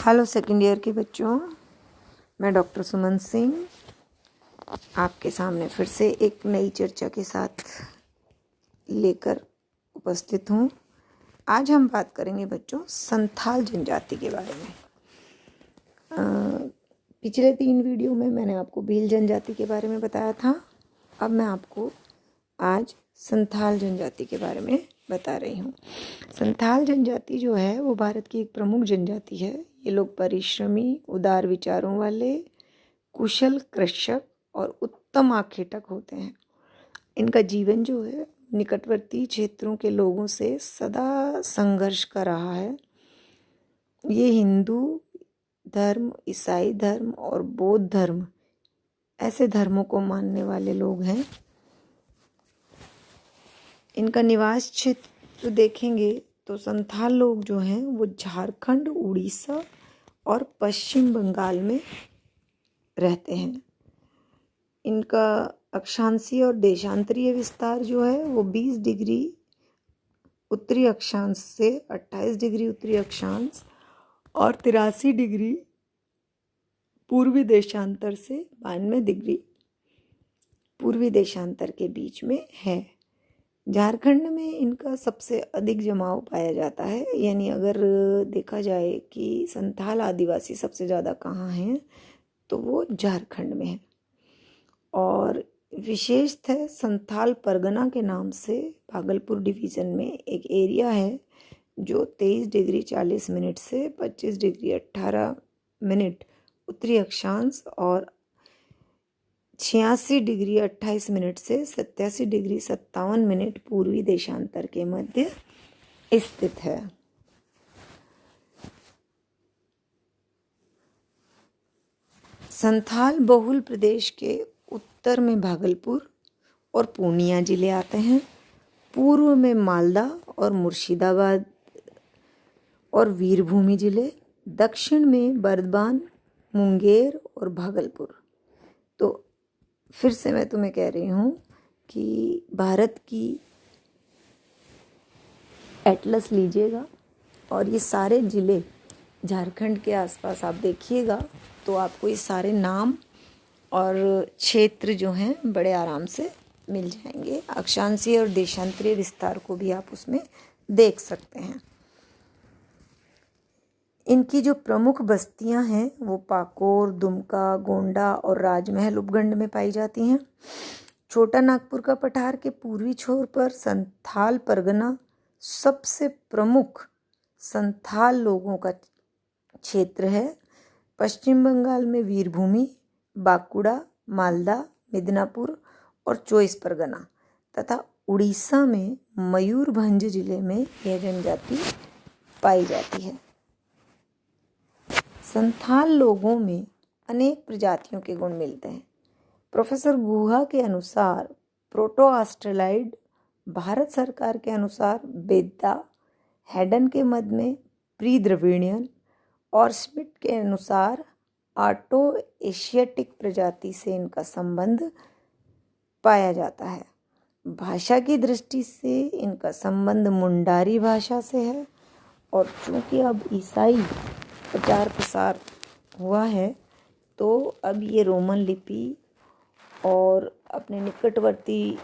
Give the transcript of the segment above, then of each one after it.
Hello second year के बच्चों, मैं डॉक्टर सुमन सिंह आपके सामने फिर से एक नई चर्चा के साथ लेकर उपस्थित हूँ। आज हम बात करेंगे बच्चों संथाल जनजाति के बारे में। पिछले 3 वीडियो में मैंने आपको भील जनजाति के बारे में बताया था। अब मैं आपको आज संथाल जनजाति के बारे में बता रही हूँ। संथाल जनजाति जो है वो भारत की एक प्रमुख जनजाति है। ये लोग परिश्रमी, उदार विचारों वाले, कुशल कृषक और उत्तम आखेटक होते हैं। इनका जीवन जो है निकटवर्ती क्षेत्रों के लोगों से सदा संघर्ष कर रहा है। ये हिंदू धर्म, ईसाई धर्म और बौद्ध धर्म ऐसे धर्मों को मानने वाले लोग हैं। इनका निवास क्षेत्र देखेंगे तो संथाल लोग जो हैं वो झारखंड, उड़ीसा और पश्चिम बंगाल में रहते हैं। इनका अक्षांशीय और देशांतरीय विस्तार जो है वो 20 डिग्री उत्तरी अक्षांश से 28 डिग्री उत्तरी अक्षांश और 83 डिग्री पूर्वी देशांतर से 92 डिग्री पूर्वी देशांतर के बीच में है। झारखंड में इनका सबसे अधिक जमाव पाया जाता है। यानी अगर देखा जाए कि संथाल आदिवासी सबसे ज़्यादा कहाँ हैं तो वो झारखंड में है। और विशेषतः संथाल परगना के नाम से भागलपुर डिवीज़न में एक एरिया है जो 23 डिग्री 40 मिनट से 25 डिग्री 18 मिनट उत्तरी अक्षांश और 86 डिग्री 28 मिनट से 87 डिग्री 57 मिनट पूर्वी देशांतर के मध्य स्थित है। संथाल बहुल प्रदेश के उत्तर में भागलपुर और पूर्णिया जिले आते हैं, पूर्व में मालदा और मुर्शिदाबाद और वीरभूमि जिले, दक्षिण में बर्दवान, मुंगेर और भागलपुर। तो फिर से मैं तुम्हें कह रही हूँ कि भारत की एटलस लीजिएगा और ये सारे ज़िले झारखंड के आसपास आप देखिएगा तो आपको ये सारे नाम और क्षेत्र जो हैं बड़े आराम से मिल जाएंगे। अक्षांशीय और देशांतरीय विस्तार को भी आप उसमें देख सकते हैं। इनकी जो प्रमुख बस्तियां हैं वो पाकोर, दुमका, गोंडा और राजमहल उपखंड में पाई जाती हैं। छोटा नागपुर का पठार के पूर्वी छोर पर संथाल परगना सबसे प्रमुख संथाल लोगों का क्षेत्र है। पश्चिम बंगाल में वीरभूमि, बांकुड़ा, मालदा, मिदनापुर और चौबीस परगना तथा उड़ीसा में मयूरभंज जिले में यह जनजाति पाई जाती है। संथाल लोगों में अनेक प्रजातियों के गुण मिलते हैं। प्रोफेसर गुहा के अनुसार प्रोटो ऑस्ट्रेलाइड, भारत सरकार के अनुसार बेद्दा, हैडन के मत में प्री द्रविड़ियन और स्मिथ के अनुसार आटो एशियाटिक प्रजाति से इनका संबंध पाया जाता है। भाषा की दृष्टि से इनका संबंध मुंडारी भाषा से है और चूँकि अब ईसाई प्रचार प्रसार हुआ है तो अब ये रोमन लिपि और अपने निकटवर्ती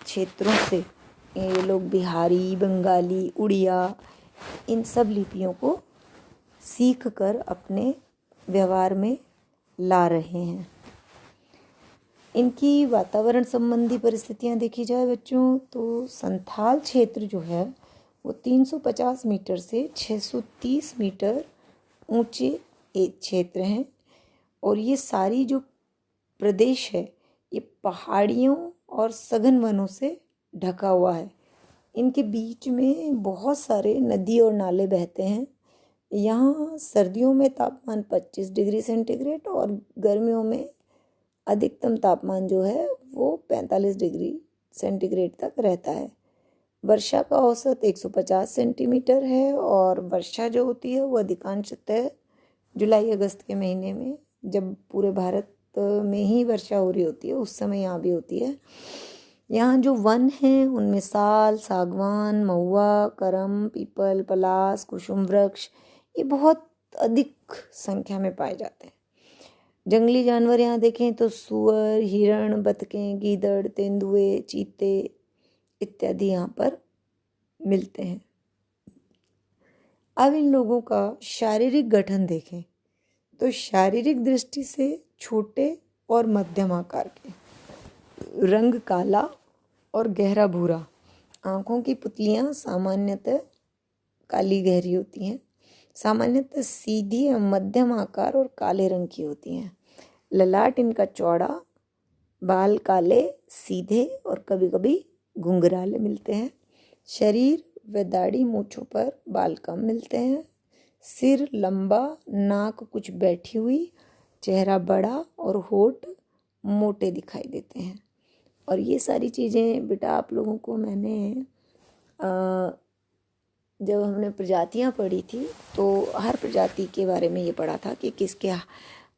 क्षेत्रों से ये लोग बिहारी, बंगाली, उड़िया इन सब लिपियों को सीख कर अपने व्यवहार में ला रहे हैं। इनकी वातावरण संबंधी परिस्थितियां देखी जाए बच्चों तो संथाल क्षेत्र जो है वो 350 मीटर से 630 मीटर ऊंचे एक क्षेत्र हैं और ये सारी जो प्रदेश है ये पहाड़ियों और सघन वनों से ढका हुआ है। इनके बीच में बहुत सारे नदी और नाले बहते हैं। यहाँ सर्दियों में तापमान 25 डिग्री सेंटीग्रेड और गर्मियों में अधिकतम तापमान जो है वो 45 डिग्री सेंटीग्रेड तक रहता है। वर्षा का औसत 150 सेंटीमीटर है और वर्षा जो होती है वो अधिकांशतः जुलाई अगस्त के महीने में, जब पूरे भारत में ही वर्षा हो रही होती है उस समय यहाँ भी होती है। यहाँ जो वन हैं उनमें साल, सागवान, महुआ, करम, पीपल, पलास, कुसुम वृक्ष ये बहुत अधिक संख्या में पाए जाते हैं। जंगली जानवर यहाँ देखें तो सूअर, हिरण, बतखें, गीदड़, तेंदुए, चीते इत्यादि यहाँ पर मिलते हैं। अब इन लोगों का शारीरिक गठन देखें तो शारीरिक दृष्टि से छोटे और मध्यम आकार के, रंग काला और गहरा भूरा, आँखों की पुतलियाँ सामान्यतः काली गहरी होती हैं, सामान्यतः सीधी या मध्यम आकार और काले रंग की होती हैं। ललाट इनका चौड़ा, बाल काले सीधे और कभी कभी घुंघराले मिलते हैं। शरीर व दाढ़ी मूंछों पर बाल कम मिलते हैं। सिर लंबा, नाक कुछ बैठी हुई, चेहरा बड़ा और होठ मोटे दिखाई देते हैं। और ये सारी चीज़ें बेटा आप लोगों को मैंने जब हमने प्रजातियां पढ़ी थी तो हर प्रजाति के बारे में ये पढ़ा था कि किसके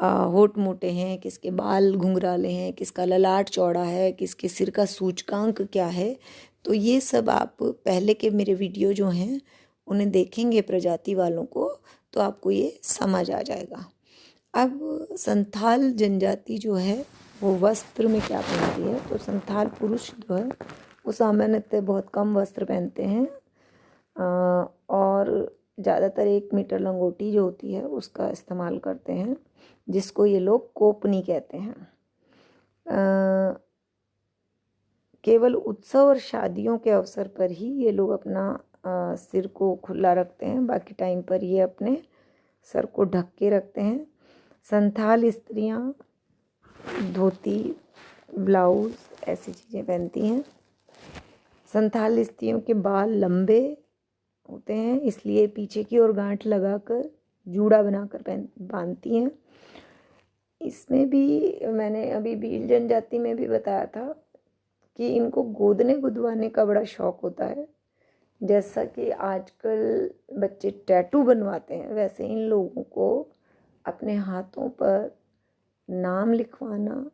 होठ मोटे हैं, किसके बाल घुंघराले हैं, किसका ललाट चौड़ा है, किसके सिर का सूचकांक क्या है। तो ये सब आप पहले के मेरे वीडियो जो हैं उन्हें देखेंगे प्रजाति वालों को तो आपको ये समझ आ जाएगा। अब संथाल जनजाति जो है वो वस्त्र में क्या पहनती है, तो संथाल पुरुष जो है वो सामान्यतः बहुत कम वस्त्र पहनते हैं और ज़्यादातर 1 मीटर लंगोटी जो होती है उसका इस्तेमाल करते हैं, जिसको ये लोग कोपनी कहते हैं। केवल उत्सव और शादियों के अवसर पर ही ये लोग अपना सिर को खुला रखते हैं, बाकी टाइम पर ये अपने सर को ढक के रखते हैं। संथाल स्त्रियां धोती, ब्लाउज ऐसी चीज़ें पहनती हैं। संथाल स्त्रियों के बाल लंबे होते हैं, इसलिए पीछे की ओर गांठ लगाकर जूड़ा बनाकर बांधती हैं। इसमें भी मैंने अभी भील जनजाति में भी बताया था कि इनको गोदने गुदवाने का बड़ा शौक होता है। जैसा कि आजकल बच्चे टैटू बनवाते हैं, वैसे इन लोगों को अपने हाथों पर नाम लिखवाना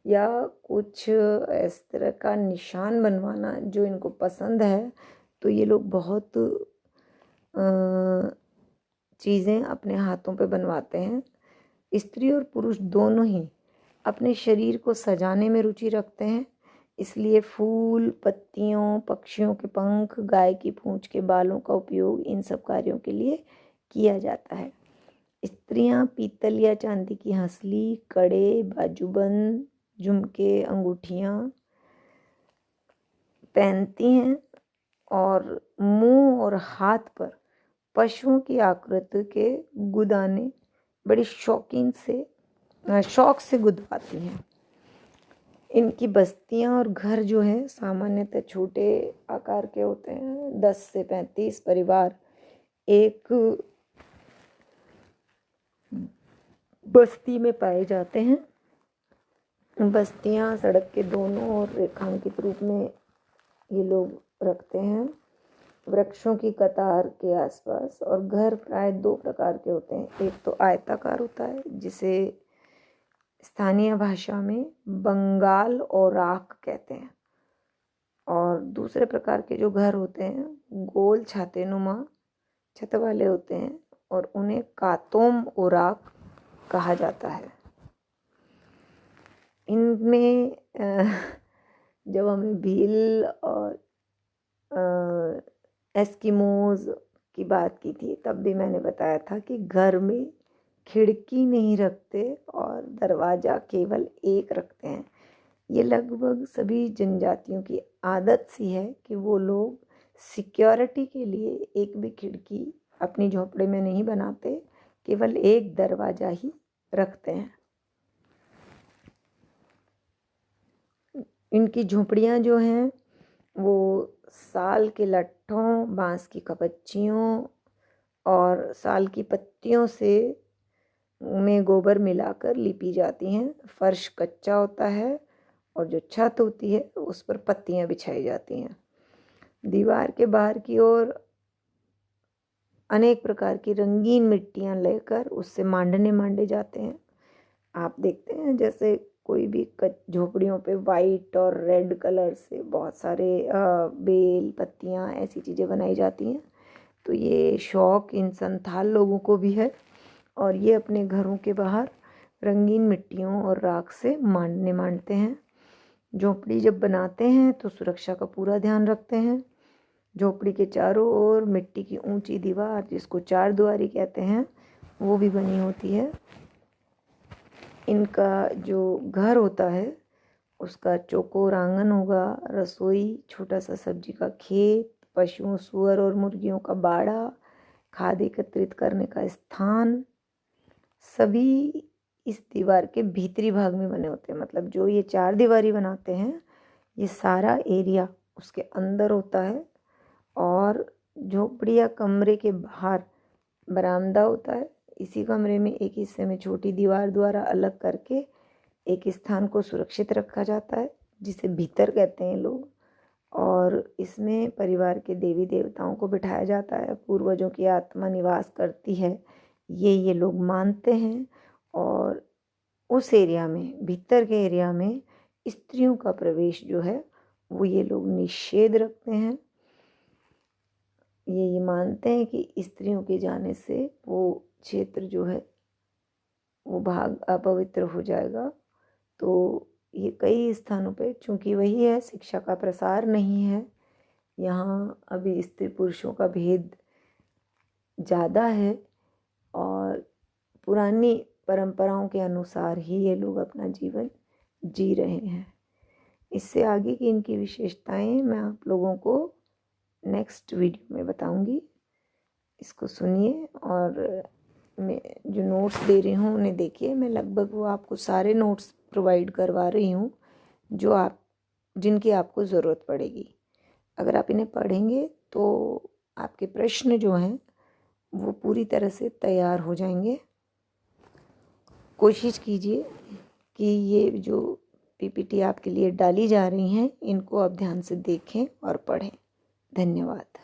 या कुछ इस तरह का निशान बनवाना जो इनको पसंद है, तो ये लोग बहुत चीज़ें अपने हाथों पे बनवाते हैं। स्त्री और पुरुष दोनों ही अपने शरीर को सजाने में रुचि रखते हैं, इसलिए फूल, पत्तियों, पक्षियों के पंख, गाय की पूंछ के बालों का उपयोग इन सब कार्यों के लिए किया जाता है। स्त्रियां पीतल या चांदी की हंसली, कड़े, बाजूबंद, झुमके, अंगूठियां पहनती हैं और मुंह और हाथ पर पशुओं की आकृति के गुदाने बड़ी शौक से गुदवाती हैं। इनकी बस्तियां और घर जो है सामान्यतः छोटे आकार के होते हैं। 10 से 35 परिवार एक बस्ती में पाए जाते हैं। बस्तियां सड़क के दोनों ओर रेखांकित रूप में ये लोग रखते हैं, वृक्षों की कतार के आसपास। और घर प्राय 2 प्रकार के होते हैं। एक तो आयताकार होता है जिसे स्थानीय भाषा में बंगाल और राख कहते हैं, और दूसरे प्रकार के जो घर होते हैं गोल छातेनुमा छत वाले होते हैं और उन्हें कातोम ओराक कहा जाता है। इनमें जब हमने भील और एस्किमोज की बात की थी तब भी मैंने बताया था कि घर में खिड़की नहीं रखते और दरवाज़ा केवल एक रखते हैं। ये लगभग सभी जनजातियों की आदत सी है कि वो लोग सिक्योरिटी के लिए एक भी खिड़की अपनी झोपड़े में नहीं बनाते, केवल एक दरवाज़ा ही रखते हैं। इनकी झोपड़ियाँ जो हैं वो साल के लट्ठों, बांस की कपच्चियों और साल की पत्तियों से में गोबर मिलाकर लिपी जाती हैं। फर्श कच्चा होता है और जो छत होती है उस पर पत्तियां बिछाई जाती हैं। दीवार के बाहर की ओर अनेक प्रकार की रंगीन मिट्टियां लेकर उससे मांडे जाते हैं। आप देखते हैं जैसे कोई भी झोपड़ियों पे वाइट और रेड कलर से बहुत सारे बेल, पत्तियां ऐसी चीज़ें बनाई जाती हैं। तो ये शौक़ इन संथाल लोगों को भी है और ये अपने घरों के बाहर रंगीन मिट्टियों और राख से मांडते हैं। झोपड़ी जब बनाते हैं तो सुरक्षा का पूरा ध्यान रखते हैं। झोपड़ी के चारों ओर मिट्टी की ऊंची दीवार, जिसको चार दुआरी कहते हैं, वो भी बनी होती है। इनका जो घर होता है उसका चौकोर आंगन होगा, रसोई, छोटा सा सब्जी का खेत, पशुओं, सुअर और मुर्गियों का बाड़ा, खाद एकत्रित करने का स्थान, सभी इस दीवार के भीतरी भाग में बने होते हैं। मतलब जो ये चार दीवारी बनाते हैं ये सारा एरिया उसके अंदर होता है और झोपड़ी या कमरे के बाहर बरामदा होता है। इसी कमरे में एक हिस्से में छोटी दीवार द्वारा अलग करके एक स्थान को सुरक्षित रखा जाता है, जिसे भीतर कहते हैं लोग। और इसमें परिवार के देवी देवताओं को बिठाया जाता है, पूर्वजों की आत्मा निवास करती है, ये लोग मानते हैं। और उस एरिया में, भीतर के एरिया में स्त्रियों का प्रवेश जो है वो ये लोग निषेध रखते हैं। ये मानते हैं कि स्त्रियों के जाने से वो क्षेत्र जो है वो भाग अपवित्र हो जाएगा। तो ये कई स्थानों पे, चूँकि वही है, शिक्षा का प्रसार नहीं है, यहाँ अभी स्त्री पुरुषों का भेद ज़्यादा है और पुरानी परंपराओं के अनुसार ही ये लोग अपना जीवन जी रहे हैं। इससे आगे की इनकी विशेषताएं मैं आप लोगों को नेक्स्ट वीडियो में बताऊंगी। इसको सुनिए और मैं जो नोट्स दे रही हूँ उन्हें देखिए। मैं लगभग वो आपको सारे नोट्स प्रोवाइड करवा रही हूँ जिनकी आपको ज़रूरत पड़ेगी। अगर आप इन्हें पढ़ेंगे तो आपके प्रश्न जो हैं वो पूरी तरह से तैयार हो जाएंगे। कोशिश कीजिए कि ये जो पीपीटी आपके लिए डाली जा रही हैं इनको आप ध्यान से देखें और पढ़ें। धन्यवाद।